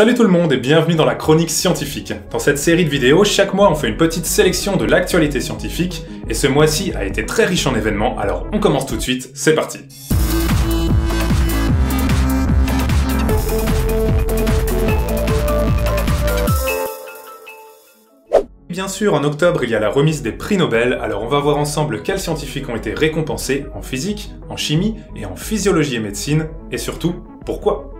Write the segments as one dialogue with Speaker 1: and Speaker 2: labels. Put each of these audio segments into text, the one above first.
Speaker 1: Salut tout le monde et bienvenue dans la chronique scientifique. Dans cette série de vidéos, chaque mois on fait une petite sélection de l'actualité scientifique et ce mois-ci a été très riche en événements, alors on commence tout de suite, c'est parti. Bien sûr, en octobre, il y a la remise des prix Nobel, alors on va voir ensemble quels scientifiques ont été récompensés en physique, en chimie et en physiologie et médecine, et surtout, pourquoi.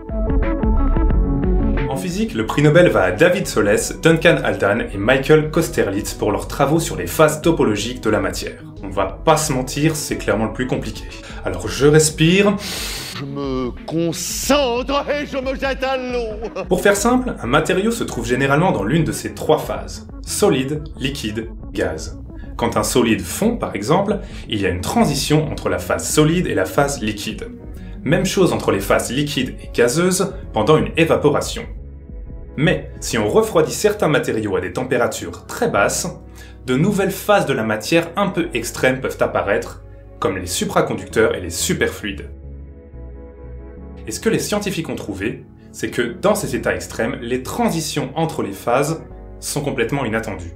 Speaker 1: En physique, le prix Nobel va à David Soles, Duncan Haldane et Michael Kosterlitz pour leurs travaux sur les phases topologiques de la matière. On va pas se mentir, c'est clairement le plus compliqué. Alors je respire...
Speaker 2: Je me concentre et je me jette à l'eau.
Speaker 1: Pour faire simple, un matériau se trouve généralement dans l'une de ces trois phases. Solide, liquide, gaz. Quand un solide fond, par exemple, il y a une transition entre la phase solide et la phase liquide. Même chose entre les phases liquides et gazeuses pendant une évaporation. Mais si on refroidit certains matériaux à des températures très basses, de nouvelles phases de la matière un peu extrêmes peuvent apparaître, comme les supraconducteurs et les superfluides. Et ce que les scientifiques ont trouvé, c'est que dans ces états extrêmes, les transitions entre les phases sont complètement inattendues.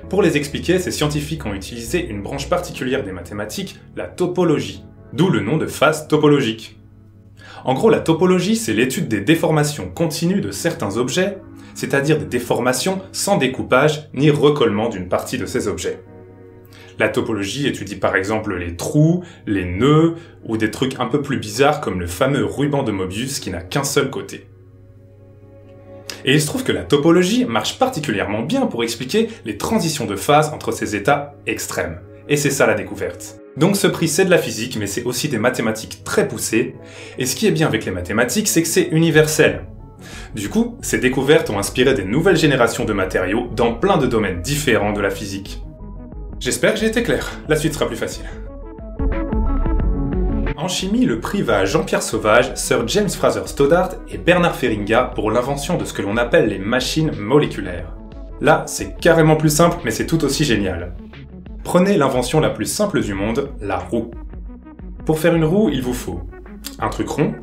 Speaker 1: Pour les expliquer, ces scientifiques ont utilisé une branche particulière des mathématiques, la topologie, d'où le nom de phase topologique. En gros, la topologie, c'est l'étude des déformations continues de certains objets, c'est-à-dire des déformations sans découpage ni recollement d'une partie de ces objets. La topologie étudie par exemple les trous, les nœuds, ou des trucs un peu plus bizarres comme le fameux ruban de Mobius qui n'a qu'un seul côté. Et il se trouve que la topologie marche particulièrement bien pour expliquer les transitions de phase entre ces états extrêmes. Et c'est ça la découverte. Donc ce prix c'est de la physique, mais c'est aussi des mathématiques très poussées, et ce qui est bien avec les mathématiques, c'est que c'est universel. Du coup, ces découvertes ont inspiré des nouvelles générations de matériaux dans plein de domaines différents de la physique. J'espère que j'ai été clair, la suite sera plus facile. En chimie, le prix va à Jean-Pierre Sauvage, Sir James Fraser Stoddart et Bernard Feringa pour l'invention de ce que l'on appelle les machines moléculaires. Là, c'est carrément plus simple, mais c'est tout aussi génial. Prenez l'invention la plus simple du monde, la roue. Pour faire une roue, il vous faut un truc rond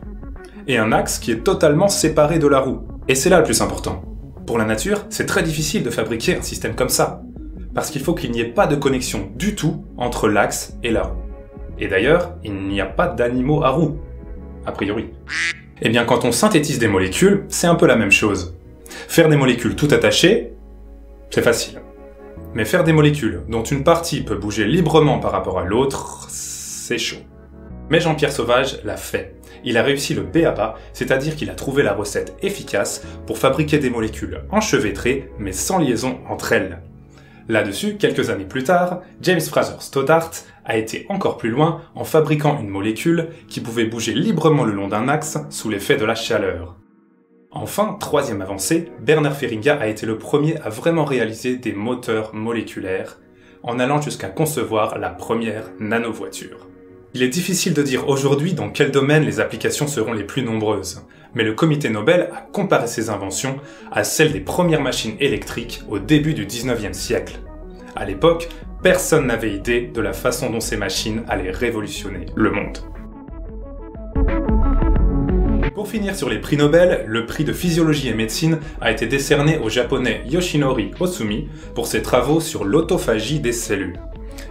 Speaker 1: et un axe qui est totalement séparé de la roue. Et c'est là le plus important. Pour la nature, c'est très difficile de fabriquer un système comme ça, parce qu'il faut qu'il n'y ait pas de connexion du tout entre l'axe et la roue. Et d'ailleurs, il n'y a pas d'animaux à roue, a priori. Eh bien, quand on synthétise des molécules, c'est un peu la même chose. Faire des molécules tout attachées, c'est facile. Mais faire des molécules dont une partie peut bouger librement par rapport à l'autre, c'est chaud. Mais Jean-Pierre Sauvage l'a fait. Il a réussi le b.a.-ba, c'est-à-dire qu'il a trouvé la recette efficace pour fabriquer des molécules enchevêtrées, mais sans liaison entre elles. Là-dessus, quelques années plus tard, James Fraser Stoddart a été encore plus loin en fabriquant une molécule qui pouvait bouger librement le long d'un axe sous l'effet de la chaleur. Enfin, troisième avancée, Bernard Feringa a été le premier à vraiment réaliser des moteurs moléculaires, en allant jusqu'à concevoir la première nanovoiture. Il est difficile de dire aujourd'hui dans quel domaine les applications seront les plus nombreuses, mais le comité Nobel a comparé ces inventions à celles des premières machines électriques au début du 19e siècle. À l'époque, personne n'avait idée de la façon dont ces machines allaient révolutionner le monde. Pour finir sur les prix Nobel, le prix de physiologie et médecine a été décerné au japonais Yoshinori Ohsumi pour ses travaux sur l'autophagie des cellules.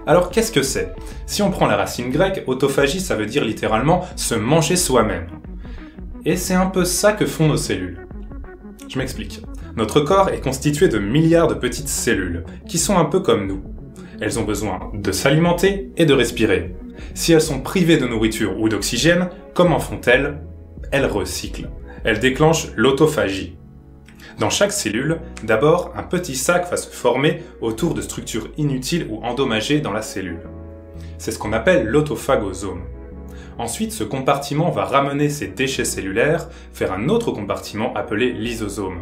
Speaker 1: Alors qu'est-ce que c'est? Si on prend la racine grecque, autophagie ça veut dire littéralement se manger soi-même. Et c'est un peu ça que font nos cellules. Je m'explique. Notre corps est constitué de milliards de petites cellules, qui sont un peu comme nous. Elles ont besoin de s'alimenter et de respirer. Si elles sont privées de nourriture ou d'oxygène, comment font-elles? Elles recyclent. Elles déclenchent l'autophagie. Dans chaque cellule, d'abord, un petit sac va se former autour de structures inutiles ou endommagées dans la cellule. C'est ce qu'on appelle l'autophagosome. Ensuite, ce compartiment va ramener ces déchets cellulaires vers un autre compartiment appelé lysosome.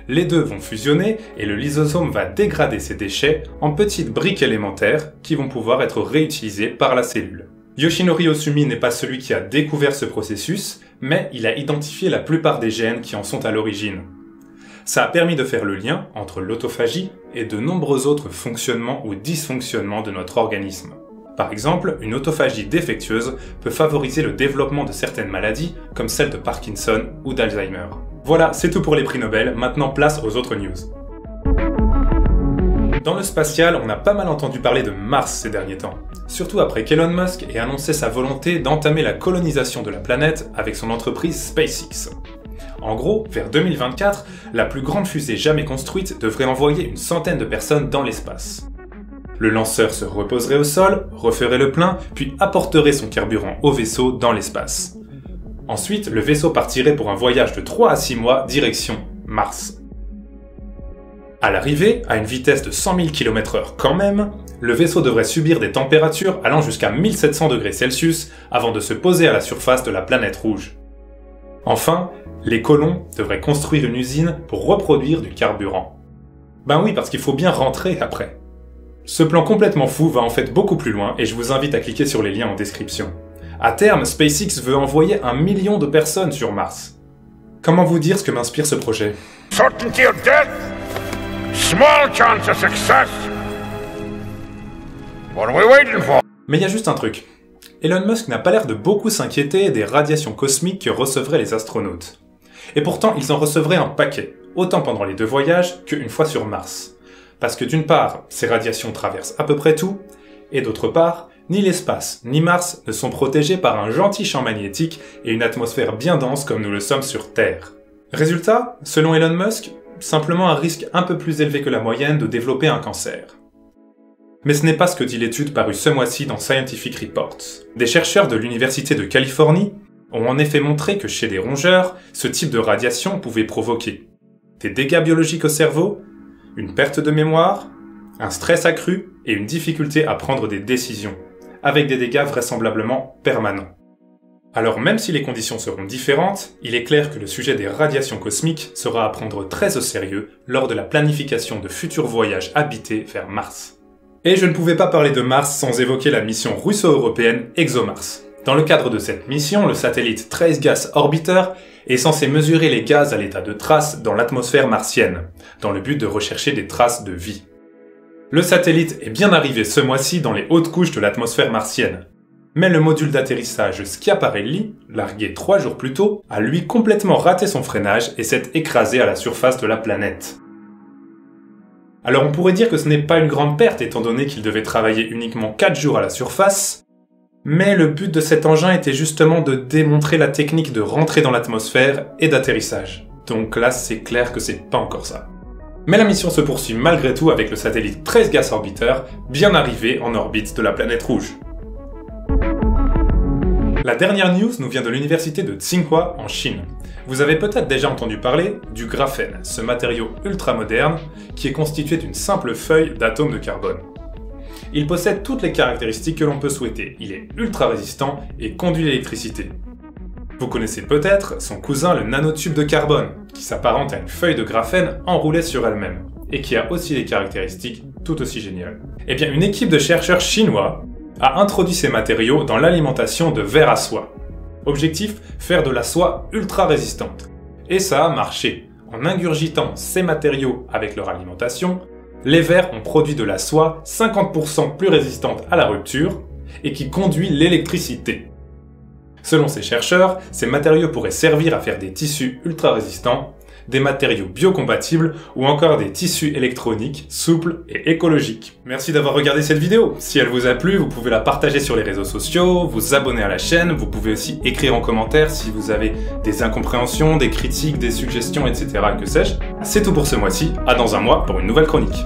Speaker 1: Les deux vont fusionner et le lysosome va dégrader ces déchets en petites briques élémentaires qui vont pouvoir être réutilisées par la cellule. Yoshinori Ohsumi n'est pas celui qui a découvert ce processus, mais il a identifié la plupart des gènes qui en sont à l'origine. Ça a permis de faire le lien entre l'autophagie et de nombreux autres fonctionnements ou dysfonctionnements de notre organisme. Par exemple, une autophagie défectueuse peut favoriser le développement de certaines maladies comme celle de Parkinson ou d'Alzheimer. Voilà, c'est tout pour les prix Nobel, maintenant place aux autres news. Dans le spatial, on a pas mal entendu parler de Mars ces derniers temps, surtout après qu'Elon Musk ait annoncé sa volonté d'entamer la colonisation de la planète avec son entreprise SpaceX. En gros, vers 2024, la plus grande fusée jamais construite devrait envoyer une centaine de personnes dans l'espace. Le lanceur se reposerait au sol, referait le plein, puis apporterait son carburant au vaisseau dans l'espace. Ensuite, le vaisseau partirait pour un voyage de 3 à 6 mois direction Mars. À l'arrivée, à une vitesse de 100 000 km/h quand même, le vaisseau devrait subir des températures allant jusqu'à 1700 degrés Celsius avant de se poser à la surface de la planète rouge. Enfin, les colons devraient construire une usine pour reproduire du carburant. Ben oui, parce qu'il faut bien rentrer après. Ce plan complètement fou va en fait beaucoup plus loin et je vous invite à cliquer sur les liens en description. À terme, SpaceX veut envoyer 1 million de personnes sur Mars. Comment vous dire ce que m'inspire ce projet?
Speaker 2: Certainty of death, small chance of success. What are we waiting for?
Speaker 1: Mais il y a juste un truc. Elon Musk n'a pas l'air de beaucoup s'inquiéter des radiations cosmiques que recevraient les astronautes. Et pourtant, ils en recevraient un paquet, autant pendant les 2 voyages qu'une fois sur Mars. Parce que d'une part, ces radiations traversent à peu près tout, et d'autre part, ni l'espace ni Mars ne sont protégés par un gentil champ magnétique et une atmosphère bien dense comme nous le sommes sur Terre. Résultat, selon Elon Musk, simplement un risque un peu plus élevé que la moyenne de développer un cancer. Mais ce n'est pas ce que dit l'étude parue ce mois-ci dans Scientific Reports. Des chercheurs de l'Université de Californie ont en effet montré que chez des rongeurs, ce type de radiation pouvait provoquer des dégâts biologiques au cerveau, une perte de mémoire, un stress accru et une difficulté à prendre des décisions, avec des dégâts vraisemblablement permanents. Alors même si les conditions seront différentes, il est clair que le sujet des radiations cosmiques sera à prendre très au sérieux lors de la planification de futurs voyages habités vers Mars. Et je ne pouvais pas parler de Mars sans évoquer la mission russo-européenne ExoMars. Dans le cadre de cette mission, le satellite Trace Gas Orbiter est censé mesurer les gaz à l'état de traces dans l'atmosphère martienne, dans le but de rechercher des traces de vie. Le satellite est bien arrivé ce mois-ci dans les hautes couches de l'atmosphère martienne. Mais le module d'atterrissage Schiaparelli, largué 3 jours plus tôt, a lui complètement raté son freinage et s'est écrasé à la surface de la planète. Alors on pourrait dire que ce n'est pas une grande perte étant donné qu'il devait travailler uniquement 4 jours à la surface, mais le but de cet engin était justement de démontrer la technique de rentrer dans l'atmosphère et d'atterrissage. Donc là c'est clair que c'est pas encore ça. Mais la mission se poursuit malgré tout avec le satellite Trace Gas Orbiter bien arrivé en orbite de la planète rouge. La dernière news nous vient de l'université de Tsinghua en Chine. Vous avez peut-être déjà entendu parler du graphène, ce matériau ultra moderne qui est constitué d'une simple feuille d'atomes de carbone. Il possède toutes les caractéristiques que l'on peut souhaiter, il est ultra résistant et conduit l'électricité. Vous connaissez peut-être son cousin le nanotube de carbone, qui s'apparente à une feuille de graphène enroulée sur elle-même, et qui a aussi des caractéristiques tout aussi géniales. Eh bien, une équipe de chercheurs chinois a introduit ces matériaux dans l'alimentation de vers à soie. Objectif, faire de la soie ultra résistante. Et ça a marché. En ingurgitant ces matériaux avec leur alimentation, les vers ont produit de la soie 50% plus résistante à la rupture et qui conduit l'électricité. Selon ces chercheurs, ces matériaux pourraient servir à faire des tissus ultra résistants, des matériaux biocompatibles ou encore des tissus électroniques souples et écologiques. Merci d'avoir regardé cette vidéo. Si elle vous a plu, vous pouvez la partager sur les réseaux sociaux, vous abonner à la chaîne, vous pouvez aussi écrire en commentaire si vous avez des incompréhensions, des critiques, des suggestions, etc. que sais-je. C'est tout pour ce mois-ci, à dans un mois pour une nouvelle chronique.